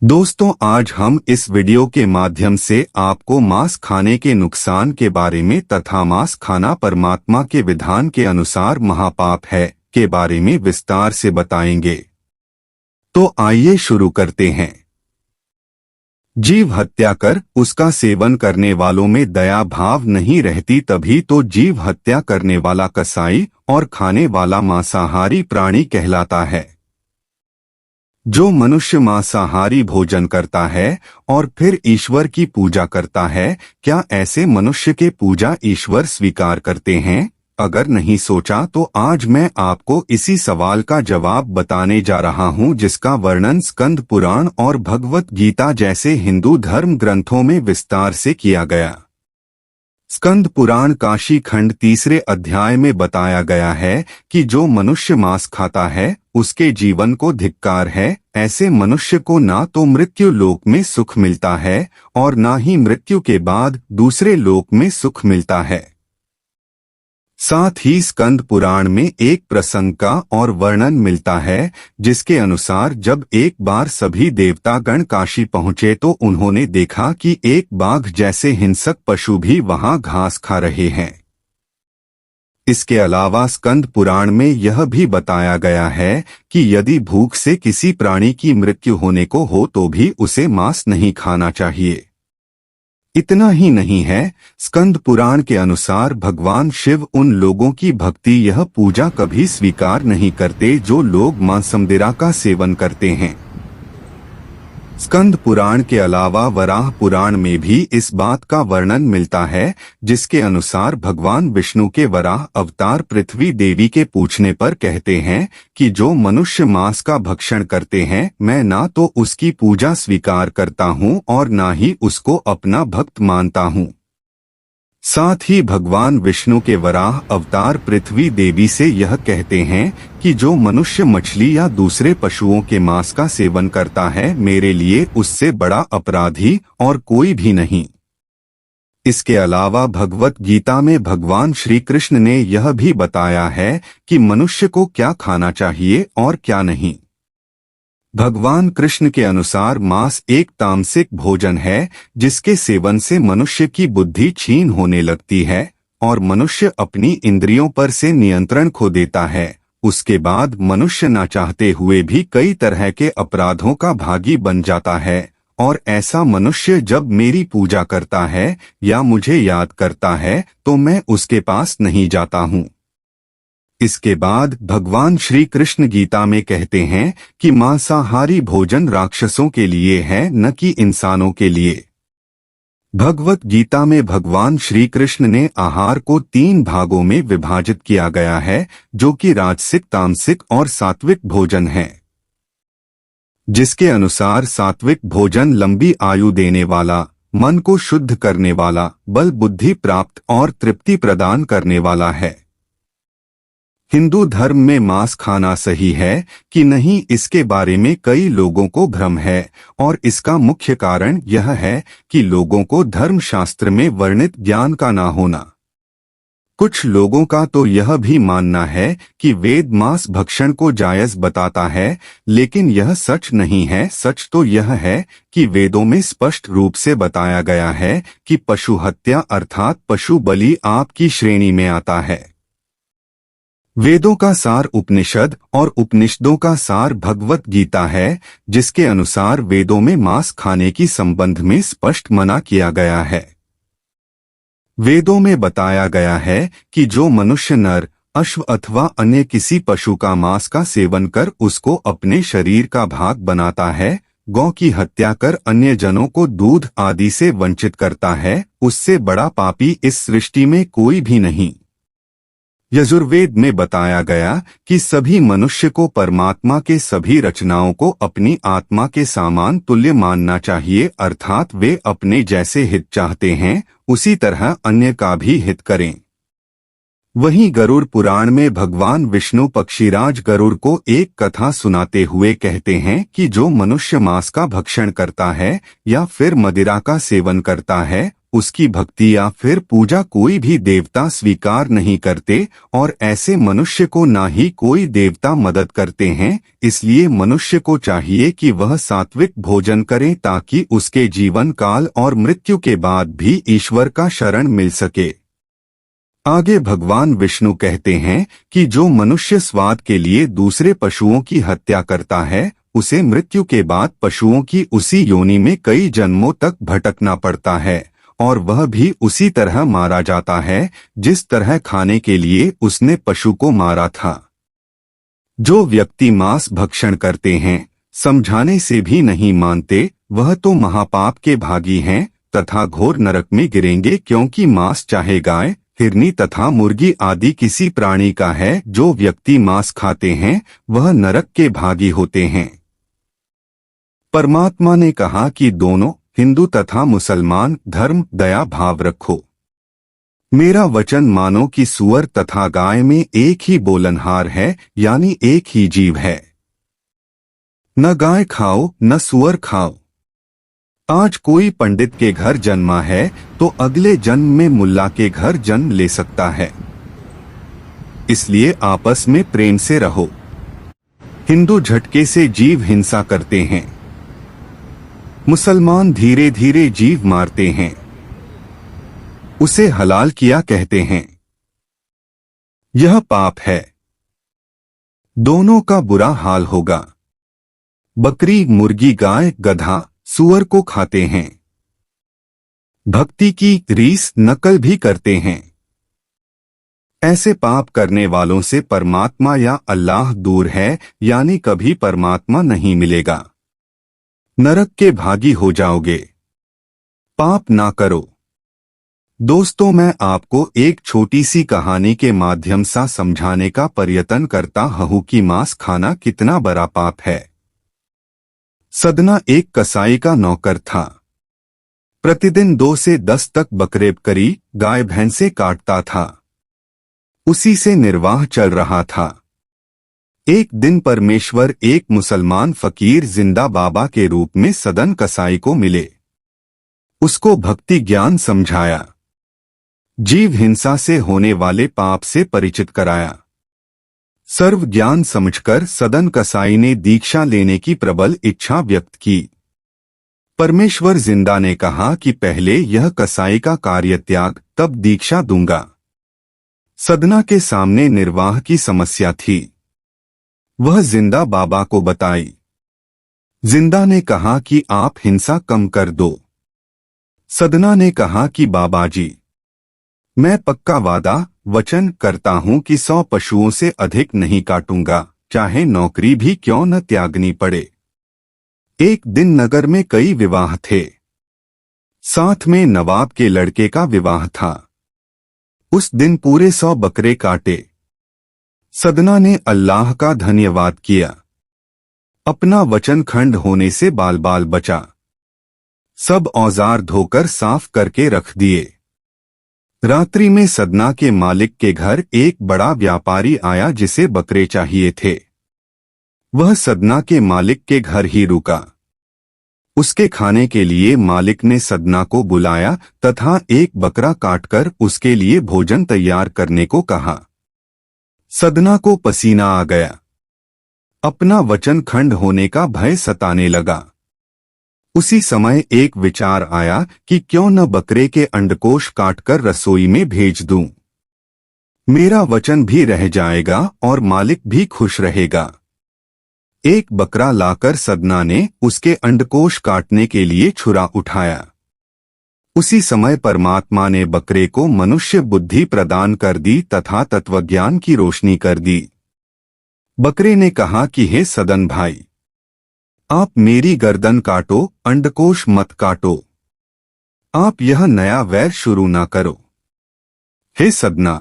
दोस्तों, आज हम इस वीडियो के माध्यम से आपको मांस खाने के नुकसान के बारे में तथा मांस खाना परमात्मा के विधान के अनुसार महापाप है के बारे में विस्तार से बताएंगे। तो आइए शुरू करते हैं। जीव हत्या कर उसका सेवन करने वालों में दया भाव नहीं रहती, तभी तो जीव हत्या करने वाला कसाई और खाने वाला मांसाहारी प्राणी कहलाता है। जो मनुष्य मांसाहारी भोजन करता है और फिर ईश्वर की पूजा करता है, क्या ऐसे मनुष्य के पूजा ईश्वर स्वीकार करते हैं? अगर नहीं सोचा तो आज मैं आपको इसी सवाल का जवाब बताने जा रहा हूं, जिसका वर्णन स्कंद पुराण और भगवत गीता जैसे हिंदू धर्म ग्रंथों में विस्तार से किया गया। स्कंद पुराण काशी खंड 3 अध्याय में बताया गया है कि जो मनुष्य मांस खाता है उसके जीवन को धिक्कार है। ऐसे मनुष्य को ना तो मृत्यु लोक में सुख मिलता है और ना ही मृत्यु के बाद दूसरे लोक में सुख मिलता है। साथ ही स्कंद पुराण में एक प्रसंग का और वर्णन मिलता है, जिसके अनुसार जब एक बार सभी देवतागण काशी पहुंचे तो उन्होंने देखा कि एक बाघ जैसे हिंसक पशु भी वहां घास खा रहे हैं। इसके अलावा स्कंद पुराण में यह भी बताया गया है कि यदि भूख से किसी प्राणी की मृत्यु होने को हो तो भी उसे मांस नहीं खाना चाहिए। इतना ही नहीं है, स्कंद पुराण के अनुसार भगवान शिव उन लोगों की भक्ति यह पूजा कभी स्वीकार नहीं करते जो लोग मांसमदिरा का सेवन करते हैं। स्कंद पुराण के अलावा वराह पुराण में भी इस बात का वर्णन मिलता है, जिसके अनुसार भगवान विष्णु के वराह अवतार पृथ्वी देवी के पूछने पर कहते हैं कि जो मनुष्य मांस का भक्षण करते हैं, मैं ना तो उसकी पूजा स्वीकार करता हूँ और ना ही उसको अपना भक्त मानता हूँ। साथ ही भगवान विष्णु के वराह अवतार पृथ्वी देवी से यह कहते हैं कि जो मनुष्य मछली या दूसरे पशुओं के मांस का सेवन करता है, मेरे लिए उससे बड़ा अपराधी और कोई भी नहीं। इसके अलावा भगवत गीता में भगवान श्री कृष्ण ने यह भी बताया है कि मनुष्य को क्या खाना चाहिए और क्या नहीं। भगवान कृष्ण के अनुसार मांस एक तामसिक भोजन है, जिसके सेवन से मनुष्य की बुद्धि क्षीण होने लगती है और मनुष्य अपनी इंद्रियों पर से नियंत्रण खो देता है। उसके बाद मनुष्य न चाहते हुए भी कई तरह के अपराधों का भागी बन जाता है, और ऐसा मनुष्य जब मेरी पूजा करता है या मुझे याद करता है तो मैं उसके पास नहीं जाता हूँ। इसके बाद भगवान श्री कृष्ण गीता में कहते हैं कि मांसाहारी भोजन राक्षसों के लिए है, न कि इंसानों के लिए। भगवत गीता में भगवान श्री कृष्ण ने आहार को 3 भागों में विभाजित किया गया है, जो कि राजसिक, तामसिक और सात्विक भोजन है। जिसके अनुसार सात्विक भोजन लंबी आयु देने वाला, मन को शुद्ध करने वाला, बल बुद्धि प्राप्त और तृप्ति प्रदान करने वाला है। हिंदू धर्म में मांस खाना सही है कि नहीं, इसके बारे में कई लोगों को भ्रम है, और इसका मुख्य कारण यह है कि लोगों को धर्मशास्त्र में वर्णित ज्ञान का ना होना। कुछ लोगों का तो यह भी मानना है कि वेद मांस भक्षण को जायज बताता है, लेकिन यह सच नहीं है। सच तो यह है कि वेदों में स्पष्ट रूप से बताया गया है कि पशु हत्या अर्थात पशु बलि आपकी श्रेणी में आता है। वेदों का सार उपनिषद और उपनिषदों का सार भगवत गीता है, जिसके अनुसार वेदों में मांस खाने की संबंध में स्पष्ट मना किया गया है। वेदों में बताया गया है कि जो मनुष्य नर, अश्व अथवा अन्य किसी पशु का मांस का सेवन कर उसको अपने शरीर का भाग बनाता है, गौ की हत्या कर अन्य जनों को दूध आदि से वंचित करता है, उससे बड़ा पापी इस सृष्टि में कोई भी नहीं। यजुर्वेद में बताया गया कि सभी मनुष्य को परमात्मा के सभी रचनाओं को अपनी आत्मा के समान तुल्य मानना चाहिए, अर्थात वे अपने जैसे हित चाहते हैं उसी तरह अन्य का भी हित करें। वहीं गरुड़ पुराण में भगवान विष्णु पक्षीराज गरुड़ को एक कथा सुनाते हुए कहते हैं कि जो मनुष्य मांस का भक्षण करता है या फिर मदिरा का सेवन करता है, उसकी भक्ति या फिर पूजा कोई भी देवता स्वीकार नहीं करते और ऐसे मनुष्य को ना ही कोई देवता मदद करते हैं। इसलिए मनुष्य को चाहिए कि वह सात्विक भोजन करे ताकि उसके जीवन काल और मृत्यु के बाद भी ईश्वर का शरण मिल सके। आगे भगवान विष्णु कहते हैं कि जो मनुष्य स्वाद के लिए दूसरे पशुओं की हत्या करता है उसे मृत्यु के बाद पशुओं की उसी योनि में कई जन्मों तक भटकना पड़ता है और वह भी उसी तरह मारा जाता है जिस तरह खाने के लिए उसने पशु को मारा था। जो व्यक्ति मांस भक्षण करते हैं, समझाने से भी नहीं मानते, वह तो महापाप के भागी हैं तथा घोर नरक में गिरेंगे, क्योंकि मांस चाहे गाय, हिरनी तथा मुर्गी आदि किसी प्राणी का है। जो व्यक्ति मांस खाते हैं वह नरक के भागी होते हैं। परमात्मा ने कहा कि दोनों हिंदू तथा मुसलमान धर्म दया भाव रखो। मेरा वचन मानो कि सूअर तथा गाय में एक ही बोलनहार है, यानी एक ही जीव है। न गाय खाओ न सूअर खाओ। आज कोई पंडित के घर जन्मा है तो अगले जन्म में मुल्ला के घर जन्म ले सकता है। इसलिए आपस में प्रेम से रहो। हिंदू झटके से जीव हिंसा करते हैं, मुसलमान धीरे धीरे जीव मारते हैं, उसे हलाल किया कहते हैं। यह पाप है, दोनों का बुरा हाल होगा। बकरी, मुर्गी, गाय, गधा, सूअर को खाते हैं, भक्ति की रीस नकल भी करते हैं। ऐसे पाप करने वालों से परमात्मा या अल्लाह दूर है, यानी कभी परमात्मा नहीं मिलेगा। नरक के भागी हो जाओगे। पाप ना करो। दोस्तों, मैं आपको एक छोटी सी कहानी के माध्यम से समझाने का प्रयत्न करता हूँ कि मांस खाना कितना बड़ा पाप है। सदना एक कसाई का नौकर था। प्रतिदिन 2 से 10 तक बकरे बकरी गाय भैंसे काटता था। उसी से निर्वाह चल रहा था। एक दिन परमेश्वर एक मुसलमान फकीर जिंदा बाबा के रूप में सदन कसाई को मिले। उसको भक्ति ज्ञान समझाया, जीव हिंसा से होने वाले पाप से परिचित कराया। सर्व ज्ञान समझकर सदन कसाई ने दीक्षा लेने की प्रबल इच्छा व्यक्त की। परमेश्वर जिंदा ने कहा कि पहले यह कसाई का कार्य त्याग, तब दीक्षा दूंगा। सदना के सामने निर्वाह की समस्या थी, वह जिंदा बाबा को बताई। जिंदा ने कहा कि आप हिंसा कम कर दो। सदना ने कहा कि बाबा जी, मैं पक्का वादा वचन करता हूं कि 100 पशुओं से अधिक नहीं काटूंगा, चाहे नौकरी भी क्यों न त्यागनी पड़े। एक दिन नगर में कई विवाह थे। साथ में नवाब के लड़के का विवाह था। उस दिन पूरे 100 बकरे काटे। सदना ने अल्लाह का धन्यवाद किया। अपना वचन खंड होने से बाल बाल बचा। सब औजार धोकर साफ करके रख दिए। रात्रि में सदना के मालिक के घर एक बड़ा व्यापारी आया जिसे बकरे चाहिए थे। वह सदना के मालिक के घर ही रुका। उसके खाने के लिए मालिक ने सदना को बुलाया तथा एक बकरा काटकर उसके लिए भोजन तैयार करने को कहा। सदना को पसीना आ गया। अपना वचन खंड होने का भय सताने लगा। उसी समय एक विचार आया कि क्यों न बकरे के अंडकोश काटकर रसोई में भेज दूं। मेरा वचन भी रह जाएगा और मालिक भी खुश रहेगा। एक बकरा लाकर सदना ने उसके अंडकोश काटने के लिए छुरा उठाया। उसी समय परमात्मा ने बकरे को मनुष्य बुद्धि प्रदान कर दी तथा तत्वज्ञान की रोशनी कर दी। बकरे ने कहा कि हे सदन भाई, आप मेरी गर्दन काटो, अंडकोश मत काटो। आप यह नया वैर शुरू ना करो। हे सदना,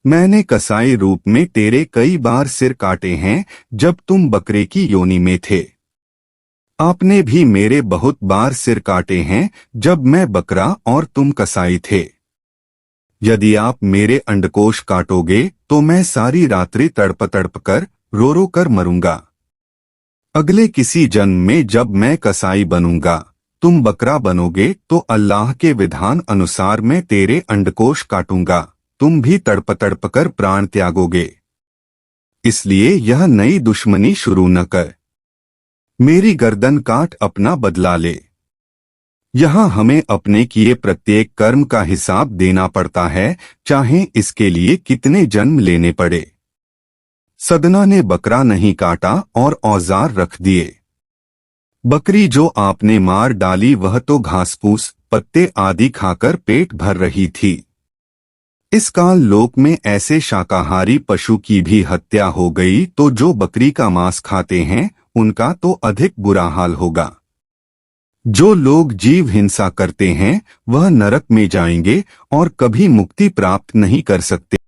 मैंने कसाई रूप में तेरे कई बार सिर काटे हैं जब तुम बकरे की योनि में थे। आपने भी मेरे बहुत बार सिर काटे हैं जब मैं बकरा और तुम कसाई थे। यदि आप मेरे अंडकोश काटोगे तो मैं सारी रात्रि तड़प तड़प कर रो रो कर मरूंगा। अगले किसी जन्म में जब मैं कसाई बनूंगा तुम बकरा बनोगे तो अल्लाह के विधान अनुसार मैं तेरे अंडकोश काटूंगा, तुम भी तड़प तड़प कर प्राण त्यागोगे। इसलिए यह नई दुश्मनी शुरू न कर, मेरी गर्दन काट अपना बदला ले। यहाँ हमें अपने किए प्रत्येक कर्म का हिसाब देना पड़ता है, चाहे इसके लिए कितने जन्म लेने पड़े। सदना ने बकरा नहीं काटा और औजार रख दिए। बकरी जो आपने मार डाली वह तो घासपूस पत्ते आदि खाकर पेट भर रही थी। इस काल लोक में ऐसे शाकाहारी पशु की भी हत्या हो गई तो जो बकरी का मांस खाते हैं उनका तो अधिक बुरा हाल होगा। जो लोग जीव हिंसा करते हैं वह नरक में जाएंगे और कभी मुक्ति प्राप्त नहीं कर सकते।